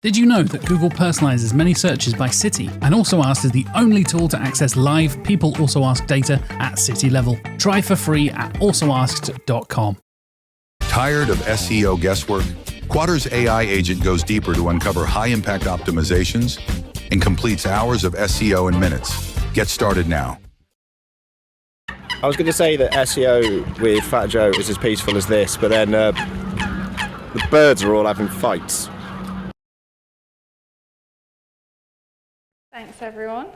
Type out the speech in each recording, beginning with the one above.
Did you know that Google personalizes many searches by city and Also Asked is the only tool to access live People Also Asked data at city level? Try for free at alsoasked.com. Tired of SEO guesswork? Quadra's AI agent goes deeper to uncover high-impact optimizations and completes hours of SEO in minutes. Get started now. I was going to say that SEO with Fat Joe is as peaceful as this, but then the birds are all having fights. Thanks, everyone.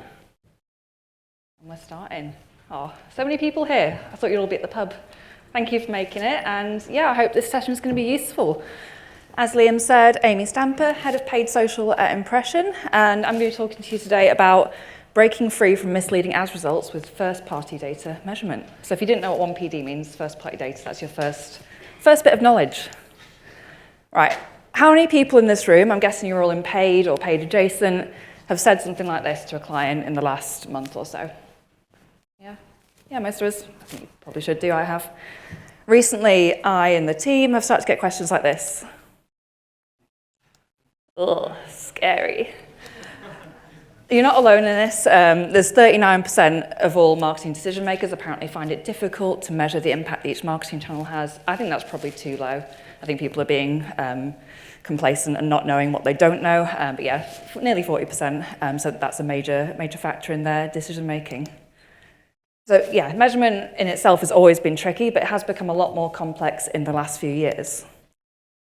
And we're starting. Oh, so many people here. I thought you'd all be at the pub. Thank you for making it. And yeah, I hope this session is going to be useful. As Liam said, Amy Stamper, Head of Paid Social at Impression. And I'm going to be talking to you today about breaking free from misleading ads results with first-party data measurement. So if you didn't know what 1PD means, first-party data, that's your first bit of knowledge. Right. How many people in this room, I'm guessing you're all in paid or paid adjacent, have said something like this to a client in the last month or so? Yeah, most of us. I think you probably should do, I have. Recently, I and the team have started to get questions like this. Ugh, scary. You're not alone in this. There's 39% of all marketing decision makers apparently find it difficult to measure the impact that each marketing channel has. I think that's probably too low. I think people are being complacent and not knowing what they don't know. But yeah, nearly 40%. So that's a major factor in their decision making. So yeah, measurement in itself has always been tricky, but it has become a lot more complex in the last few years.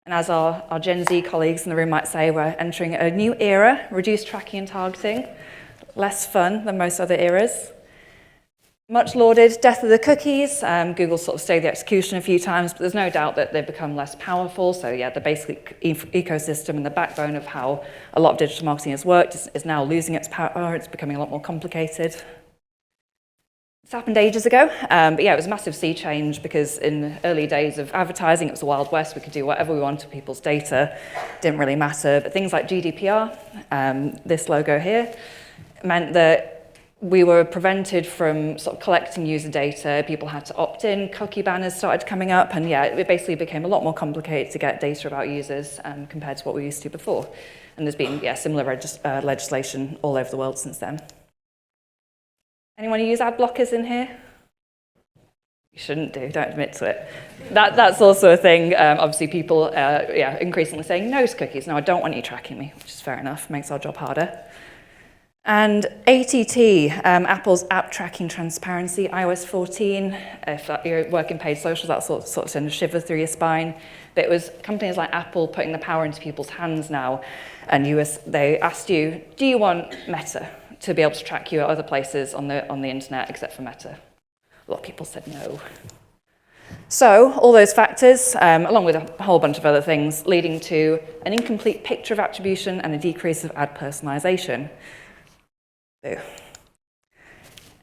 And as our Gen Z colleagues in the room might say, we're entering a new era, reduced tracking and targeting, less fun than most other eras. Much lauded death of the cookies. Google sort of stayed the execution a few times, but there's no doubt that they've become less powerful. So yeah, the basic ecosystem and the backbone of how a lot of digital marketing has worked is now losing its power. It's becoming a lot more complicated. It's happened ages ago, but yeah, it was a massive sea change because in the early days of advertising, it was the Wild West. We could do whatever we wanted with people's data. Didn't really matter. But things like GDPR, this logo here, meant that we were prevented from sort of collecting user data. People had to opt in. Cookie banners started coming up. And yeah, it basically became a lot more complicated to get data about users compared to what we used to before. And there's been similar legislation all over the world since then. Anyone use ad blockers in here? You shouldn't do, don't admit to it. That's also a thing. Obviously, people increasingly saying no to cookies. No, I don't want you tracking me, which is fair enough, makes our job harder. And ATT, Apple's App Tracking Transparency, iOS 14. If you're working paid socials, that sort of sends a shiver through your spine. But it was companies like Apple putting the power into people's hands now. And they asked you, do you want Meta to be able to track you at other places on the internet except for Meta? A lot of people said no. So all those factors, along with a whole bunch of other things, leading to an incomplete picture of attribution and a decrease of ad personalization. Ew.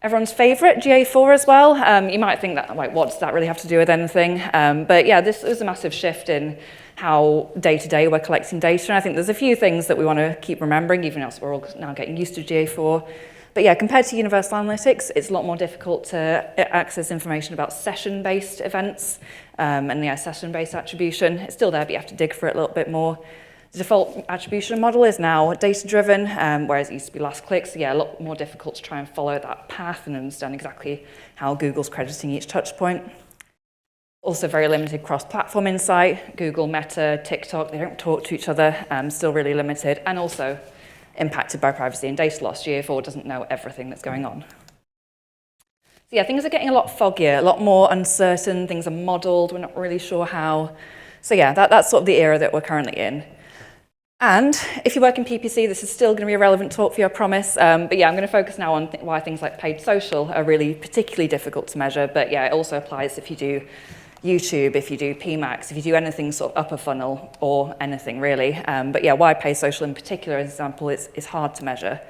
Everyone's favorite, GA4 as well. You might think that, like, what does that really have to do with anything? But yeah, this was a massive shift in how day-to-day we're collecting data. And I think there's a few things that we want to keep remembering, even as we're all now getting used to GA4. But yeah, compared to Universal Analytics, it's a lot more difficult to access information about session-based events and the session-based attribution. It's still there, but you have to dig for it a little bit more. The default attribution model is now data-driven, whereas it used to be last click. So yeah, a lot more difficult to try and follow that path and understand exactly how Google's crediting each touch point. Also very limited cross-platform insight. Google, Meta, TikTok, they don't talk to each other, still really limited, and also impacted by privacy and data loss. GA4 doesn't know everything that's going on. So yeah, things are getting a lot foggier, a lot more uncertain. Things are modeled, we're not really sure how. So yeah, that's sort of the era that we're currently in. And if you work in PPC, this is still going to be a relevant talk for you, I promise. But yeah, I'm going to focus now on why things like paid social are really particularly difficult to measure. But yeah, it also applies if you do YouTube, if you do PMAX, if you do anything sort of upper funnel or anything really. But yeah, why paid social in particular, as an example, is hard to measure.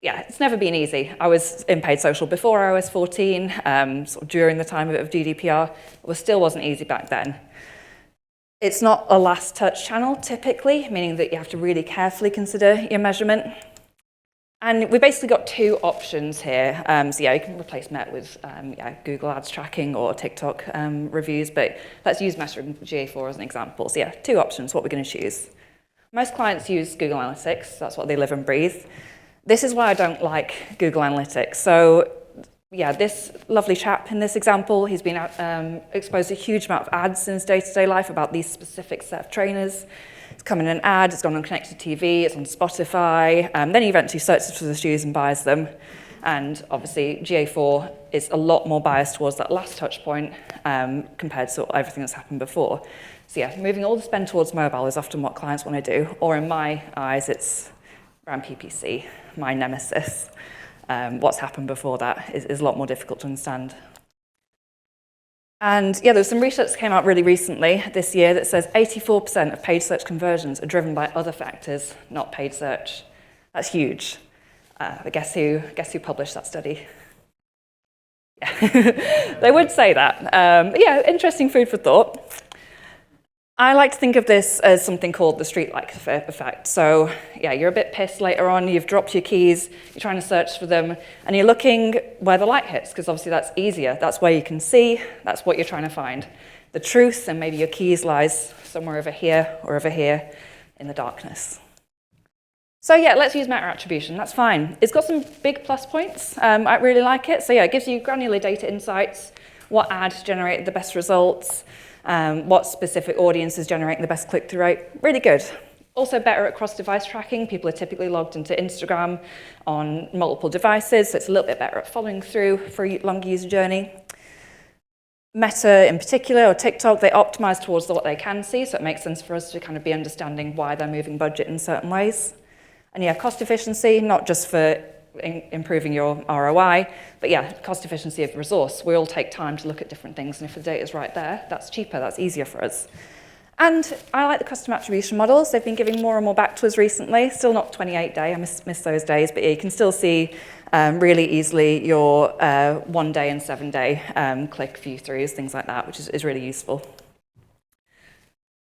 Yeah, it's never been easy. I was in paid social before iOS 14, sort of during the time of GDPR. It still wasn't easy back then. It's not a last touch channel typically, meaning that you have to really carefully consider your measurement. And we've basically got two options here. So yeah, you can replace Meta with Google Ads tracking or TikTok reviews, but let's use Meta and GA4 as an example. So yeah, two options, what we're going to choose. Most clients use Google Analytics. That's what they live and breathe. This is why I don't like Google Analytics. So yeah, this lovely chap in this example, he's been exposed to a huge amount of ads in his day-to-day life about these specific set of trainers. It's come in an ad, it's gone on connected TV, it's on Spotify, then he eventually searches for the shoes and buys them. And obviously GA4 is a lot more biased towards that last touch point compared to everything that's happened before. So yeah, moving all the spend towards mobile is often what clients want to do, or in my eyes, it's around PPC, my nemesis. What's happened before that is a lot more difficult to understand. And yeah, there's some research that came out really recently this year that says 84% of paid search conversions are driven by other factors, not paid search. That's huge. But guess who published that study? Yeah, they would say that. But yeah, interesting food for thought. I like to think of this as something called the streetlight effect. So yeah, you're a bit pissed later on, you've dropped your keys, you're trying to search for them, and you're looking where the light hits, because obviously that's easier. That's where you can see, that's what you're trying to find. The truth, and maybe your keys lies somewhere over here or over here in the darkness. So yeah, let's use meta attribution, that's fine. It's got some big plus points, I really like it. So yeah, it gives you granular data insights, what ads generated the best results, what specific audience is generating the best click-through rate. Really good. Also better at cross-device tracking. People are typically logged into Instagram on multiple devices, so it's a little bit better at following through for a longer user journey. Meta in particular, or TikTok, they optimize towards what they can see, so it makes sense for us to kind of be understanding why they're moving budget in certain ways. And yeah, cost efficiency, not just for improving your ROI, but yeah, cost efficiency of resource. We all take time to look at different things, and if the data is right there, that's cheaper, that's easier for us. And I like the custom attribution models. They've been giving more and more back to us recently. Still not 28-day, I miss those days, but yeah, you can still see really easily your 1 day and 7 day click view-throughs, things like that, which is really useful.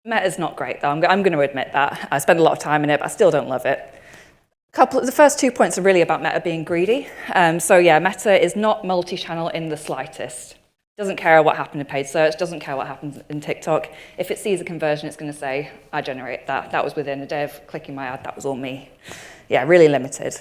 Meta's not great, though. I'm going to admit that. I spend a lot of time in it, but I still don't love it. The first 2 points are really about Meta being greedy. So yeah, Meta is not multi-channel in the slightest. Doesn't care what happened in paid search, doesn't care what happens in TikTok. If it sees a conversion, it's going to say, I generate that. That was within a day of clicking my ad, that was all me. Yeah, really limited.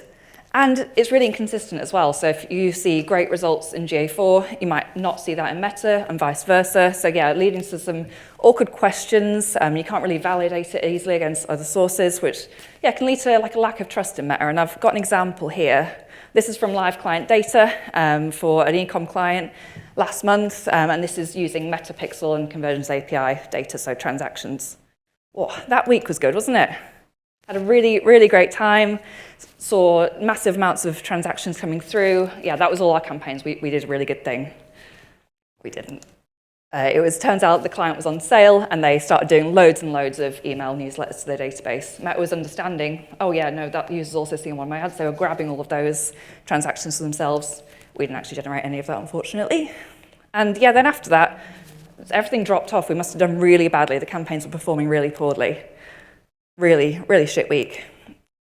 And it's really inconsistent as well. So if you see great results in GA4, you might not see that in Meta and vice versa. So yeah, leading to some awkward questions. You can't really validate it easily against other sources, which yeah, can lead to like a lack of trust in Meta. And I've got an example here. This is from live client data for an e-com client last month. And this is using Meta Pixel and Conversions API data, so transactions. Oh, that week was good, wasn't it? Had a really, really great time, saw massive amounts of transactions coming through. Yeah, that was all our campaigns. We did a really good thing. We didn't. Turns out the client was on sale, and they started doing loads and loads of email newsletters to their database. Meta was understanding, oh yeah, no, that user's also seeing one of my ads. They were grabbing all of those transactions for themselves. We didn't actually generate any of that, unfortunately. And yeah, then after that, everything dropped off. We must have done really badly. The campaigns were performing really poorly. Really, really shit week.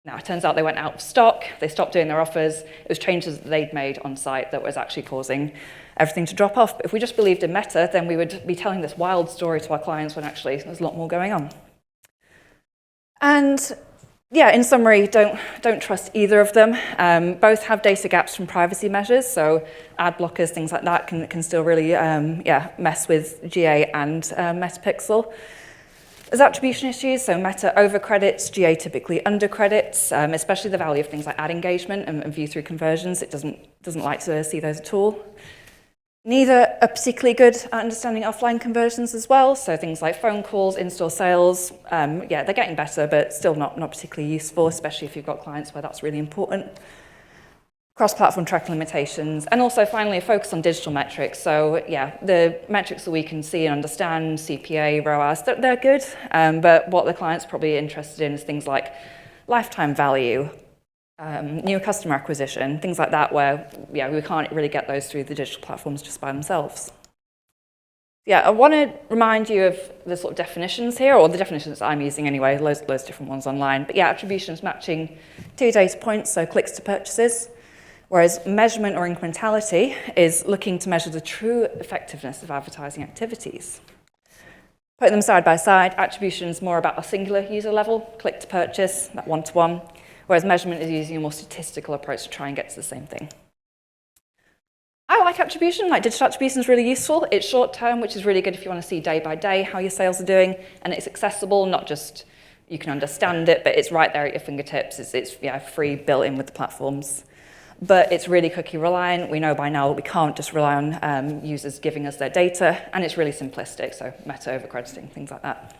Now, it turns out they went out of stock, they stopped doing their offers, it was changes that they'd made on site that was actually causing everything to drop off. But if we just believed in Meta, then we would be telling this wild story to our clients when actually there's a lot more going on. And yeah, in summary, don't trust either of them. Both have data gaps from privacy measures, so ad blockers, things like that can still really mess with GA and Metapixel. There's attribution issues, so Meta overcredits, GA typically undercredits, especially the value of things like ad engagement and view-through conversions. It doesn't like to see those at all. Neither are particularly good at understanding offline conversions as well, so things like phone calls, in-store sales, yeah, they're getting better, but still not particularly useful, especially if you've got clients where that's really important. Cross-platform tracking limitations, and also finally a focus on digital metrics. So yeah, the metrics that we can see and understand, CPA, ROAS, they're good, but what the client's probably interested in is things like lifetime value, new customer acquisition, things like that where yeah, we can't really get those through the digital platforms just by themselves. Yeah, I want to remind you of the sort of definitions here, or the definitions I'm using anyway, loads of different ones online. But yeah, attribution is matching 2 data points, so clicks to purchases, whereas measurement or incrementality is looking to measure the true effectiveness of advertising activities. Putting them side by side, attribution is more about a singular user level, click to purchase, that one-to-one, whereas measurement is using a more statistical approach to try and get to the same thing. I like attribution, like digital attribution is really useful. It's short term, which is really good if you want to see day by day how your sales are doing, and it's accessible, not just you can understand it, but it's right there at your fingertips. It's free, built in with the platforms. But it's really cookie reliant. We know by now that we can't just rely on users giving us their data, and it's really simplistic, so meta over-crediting, things like that.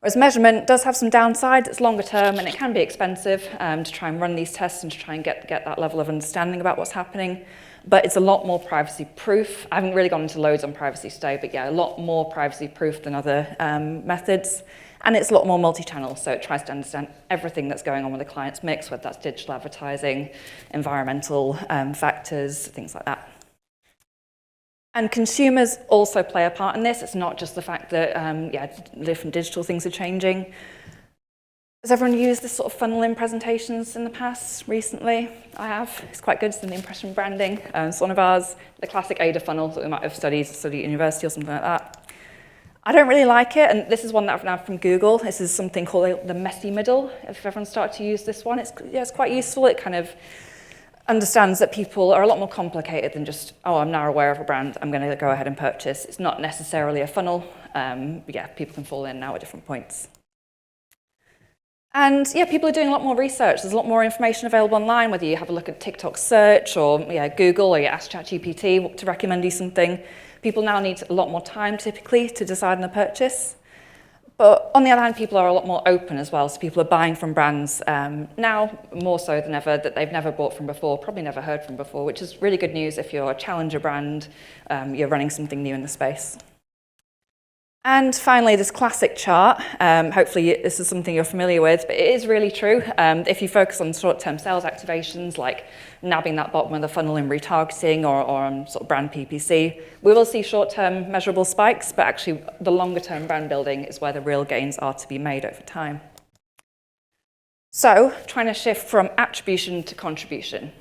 Whereas measurement does have some downsides, it's longer term, and it can be expensive to try and run these tests and to try and get that level of understanding about what's happening. But it's a lot more privacy proof. I haven't really gone into loads on privacy today, but yeah, a lot more privacy proof than other methods. And it's a lot more multi-channel, so it tries to understand everything that's going on with the client's mix, whether that's digital advertising, environmental factors, things like that. And consumers also play a part in this. It's not just the fact that different digital things are changing. Has everyone used this sort of funnel in presentations in the past, recently? I have. It's quite good. It's in the impression branding. It's one of ours, the classic ADA funnel that we might have studied at university or something like that. I don't really like it, and this is one that I've found from Google. This is something called the messy middle. If everyone started to use this one, it's quite useful. It kind of understands that people are a lot more complicated than just, oh, I'm now aware of a brand, I'm going to go ahead and purchase. It's not necessarily a funnel. People can fall in now at different points. And yeah, people are doing a lot more research. There's a lot more information available online, whether you have a look at TikTok search or Google, or you ask ChatGPT to recommend you something. People now need a lot more time, typically, to decide on a purchase. But on the other hand, people are a lot more open as well. So people are buying from brands now more so than ever that they've never bought from before, probably never heard from before, which is really good news if you're a challenger brand, you're running something new in the space. And finally, this classic chart, hopefully this is something you're familiar with, but it is really true. If you focus on short-term sales activations, like nabbing that bottom of the funnel in retargeting or on sort of brand PPC, we will see short-term measurable spikes, but actually the longer-term brand building is where the real gains are to be made over time. So, trying to shift from attribution to contribution.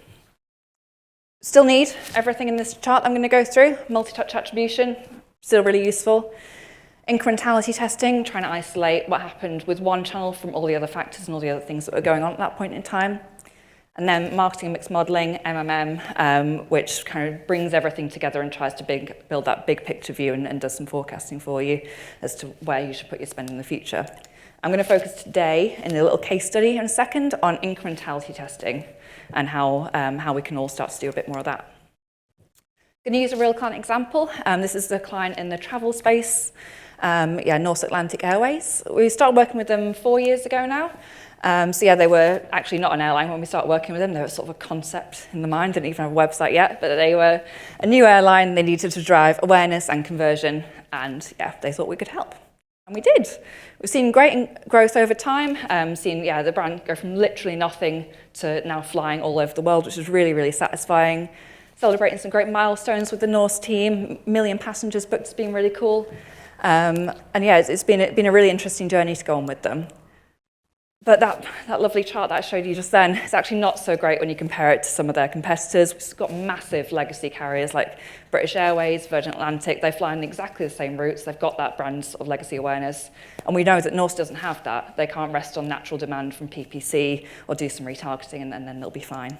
Still need everything in this chart I'm going to go through. Multi-touch attribution, still really useful. Incrementality testing, trying to isolate what happened with one channel from all the other factors and all the other things that were going on at that point in time. And then marketing mix modeling, MMM, which kind of brings everything together and tries to build that big picture view and does some forecasting for you as to where you should put your spend in the future. I'm going to focus today in a little case study in a second on incrementality testing and how we can all start to do a bit more of that. I'm going to use a real client example. This is the client in the travel space. Norse Atlantic Airways. We started working with them 4 years ago now. They were actually not an airline when we started working with them. They were sort of a concept in the mind, didn't even have a website yet, but they were a new airline. They needed to drive awareness and conversion, and they thought we could help. And we did. We've seen great growth over time, seen the brand go from literally nothing to now flying all over the world, which is really, really satisfying. Celebrating some great milestones with the Norse team, 1 million passengers booked has been really cool. It's been a really interesting journey to go on with them. But that lovely chart that I showed you just then is actually not so great when you compare it to some of their competitors. We've got massive legacy carriers like British Airways, Virgin Atlantic. They fly on exactly the same routes. They've got that brand sort of legacy awareness. And we know that Norse doesn't have that. They can't rest on natural demand from PPC or do some retargeting and then they'll be fine.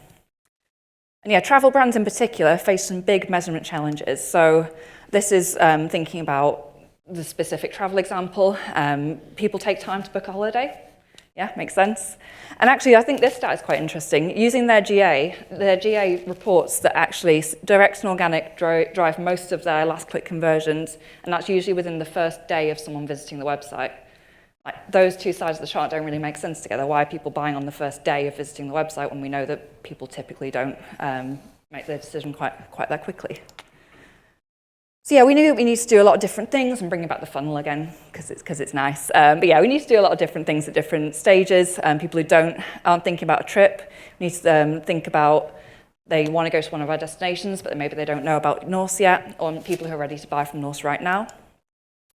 And travel brands in particular face some big measurement challenges. So this is thinking about the specific travel example. People take time to book a holiday. Yeah, makes sense. And actually, I think this stat is quite interesting. Using their GA reports that actually direct and organic drive most of their last click conversions, and that's usually within the first day of someone visiting the website. Like, those two sides of the chart don't really make sense together. Why are people buying on the first day of visiting the website when we know that people typically don't make their decision quite that quickly? So we knew that we need to do a lot of different things. I'm bringing back the funnel again because it's nice. We need to do a lot of different things at different stages. People who aren't thinking about a trip, we need to think about They want to go to one of our destinations, but maybe they don't know about Norse yet, or people who are ready to buy from Norse right now.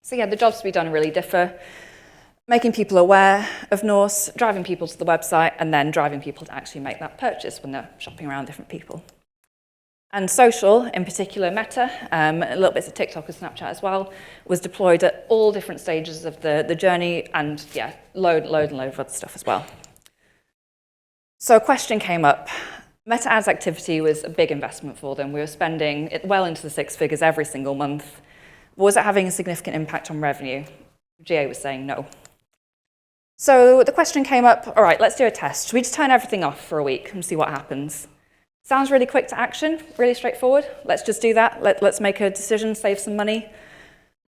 So yeah, the jobs to be done really differ. Making people aware of Norse, driving people to the website, and then driving people to actually make that purchase when they're shopping around different people. And social, in particular Meta, a little bit of TikTok and Snapchat as well, was deployed at all different stages of the journey, and yeah, load of other stuff as well. So a question came up. Meta ads activity was a big investment for them. We were spending it well into the six figures every single month. Was it having a significant impact on revenue? GA was saying no. So the question came up, all right, let's do a test. Should we just turn everything off for a week and see what happens? Sounds really quick to action, really straightforward. Let's just do that. Let's make a decision, save some money.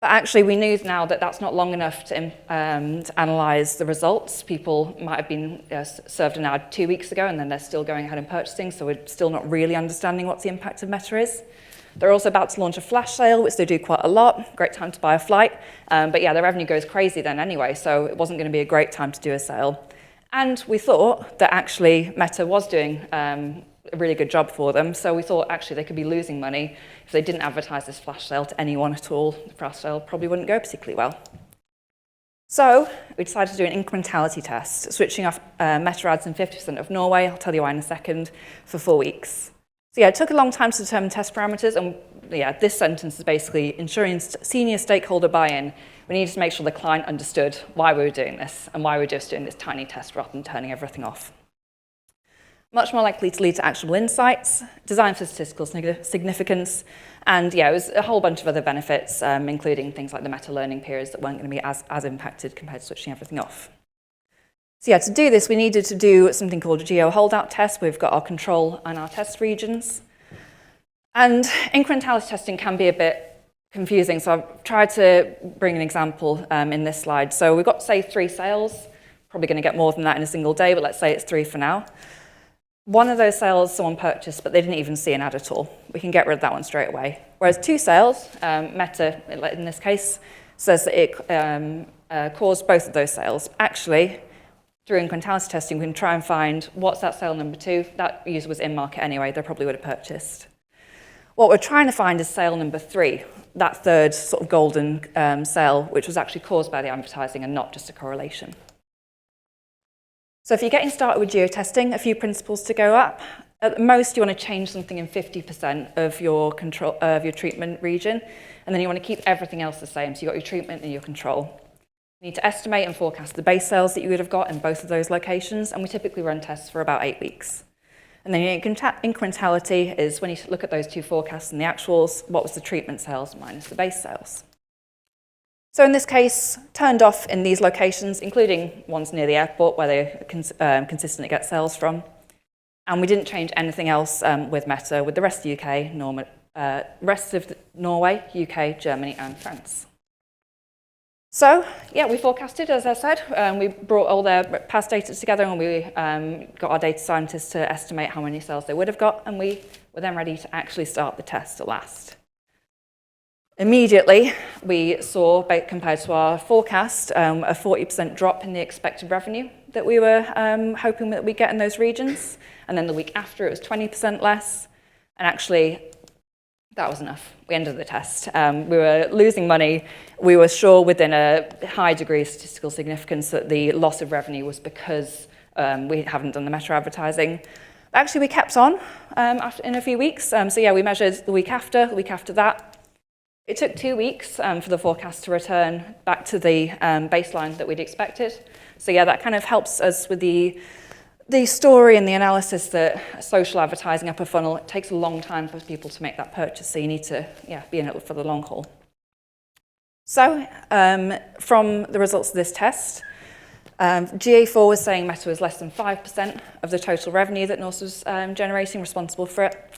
But actually, we knew now that that's not long enough to analyze the results. People might have been served an ad 2 weeks ago, and then they're still going ahead and purchasing, so we're still not really understanding what the impact of Meta is. They're also about to launch a flash sale, which they do quite a lot. Great time to buy a flight. But yeah, their revenue goes crazy then anyway, so it wasn't going to be a great time to do a sale. And we thought that actually Meta was doing a really good job for them. So we thought actually they could be losing money if they didn't advertise this flash sale to anyone at all. The flash sale probably wouldn't go particularly well. So we decided to do an incrementality test, switching off Meta ads in 50% of Norway, I'll tell you why in a second, for 4 weeks. So yeah, it took a long time to determine test parameters, and yeah, this sentence is basically ensuring senior stakeholder buy-in. We needed to make sure the client understood why we were doing this and why we were just doing this tiny test rather than turning everything off. Much more likely to lead to actionable insights, designed for statistical significance, and yeah, it was a whole bunch of other benefits, including things like the meta-learning periods that weren't going to be as impacted compared to switching everything off. So yeah, to do this, we needed to do something called a geo holdout test. We've got our control and our test regions. And incrementality testing can be a bit confusing, so I've tried to bring an example in this slide. So we've got, say, 3 sales. Probably going to get more than that in a single day, but let's say it's 3 for now. One of those sales, someone purchased, but they didn't even see an ad at all. We can get rid of that one straight away. Whereas 2 sales, Meta, in this case, says that it caused both of those sales. Actually, through incrementality testing, we can try and find what's that sale number 2. That user was in market anyway, they probably would have purchased. What we're trying to find is sale number 3, that third sort of golden sale, which was actually caused by the advertising and not just a correlation. So if you're getting started with geotesting, a few principles to go up. At the most, you want to change something in 50% of your control of your treatment region, and then you want to keep everything else the same. So you've got your treatment and your control. You need to estimate and forecast the base sales that you would have got in both of those locations, and we typically run tests for about 8 weeks. And then your incrementality is when you look at those 2 forecasts and the actuals, what was the treatment sales minus the base sales. So in this case, turned off in these locations, including ones near the airport where they consistently get sales from. And we didn't change anything else with Meta, with the rest of the UK, rest of Norway, UK, Germany, and France. So, yeah, we forecasted, as I said. We brought all their past data together, and we got our data scientists to estimate how many sales they would have got, and we were then ready to actually start the test at last. Immediately, we saw, compared to our forecast, a 40% drop in the expected revenue that we were hoping that we'd get in those regions. And then the week after, it was 20% less. And actually, that was enough. We ended the test. We were losing money. We were sure within a high degree of statistical significance that the loss of revenue was because we haven't done the meta advertising. But actually, we kept on in a few weeks. So yeah, we measured the week after that. It took 2 weeks for the forecast to return back to the baseline that we'd expected. So yeah, that kind of helps us with the story and the analysis that social advertising upper funnel, it takes a long time for people to make that purchase, so you need to be in it for the long haul. So from the results of this test, GA4 was saying Meta was less than 5% of the total revenue that Norse was generating, responsible for it.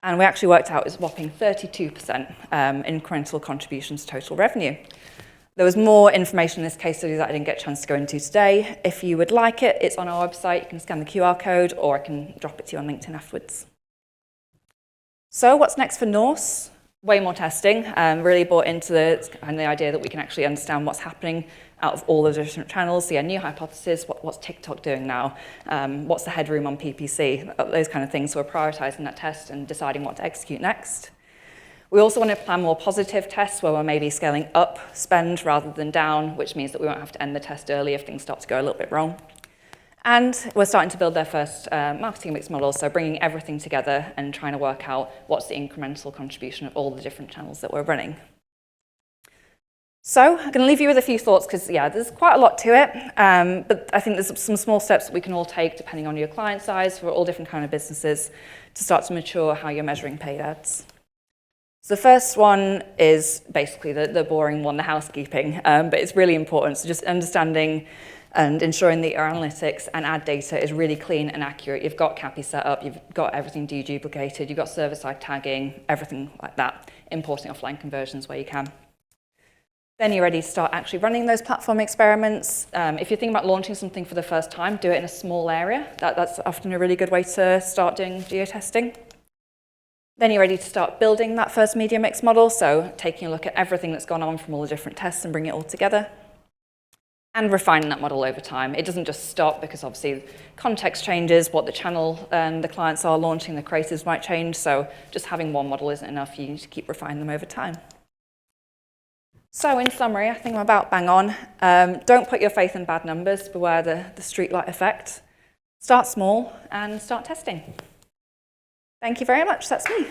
And we actually worked out it was a whopping 32% incremental contributions to total revenue. There was more information in this case study that I didn't get a chance to go into today. If you would like it, it's on our website. You can scan the QR code, or I can drop it to you on LinkedIn afterwards. So what's next for Norse? way more testing, really bought into the idea that we can actually understand what's happening out of all the different channels. So yeah, new hypothesis, what's TikTok doing now? What's the headroom on PPC? Those kind of things. So we're prioritizing that test and deciding what to execute next. We also want to plan more positive tests where we're maybe scaling up spend rather than down, which means that we won't have to end the test early if things start to go a little bit wrong. And we're starting to build their first marketing mix model, so bringing everything together and trying to work out what's the incremental contribution of all the different channels that we're running. So I'm going to leave you with a few thoughts because, yeah, there's quite a lot to it, but I think there's some small steps that we can all take depending on your client size for all different kind of businesses to start to mature how you're measuring paid ads. So the first one is basically the boring one, the housekeeping, but it's really important. So just understanding and ensuring that your analytics and ad data is really clean and accurate. You've got CAPI set up, you've got everything deduplicated, you've got server-side tagging, everything like that, importing offline conversions where you can. Then you're ready to start actually running those platform experiments. If you're thinking about launching something for the first time, do it in a small area. That's often a really good way to start doing geotesting. Then you're ready to start building that first media mix model, so taking a look at everything that's gone on from all the different tests and bringing it all together. And refining that model over time. It doesn't just stop because obviously context changes, what the channel and the clients are launching, the creatives might change, so just having one model isn't enough, you need to keep refining them over time. So in summary, I think I'm about bang on. Don't put your faith in bad numbers, beware the streetlight effect. Start small and start testing. Thank you very much, that's me.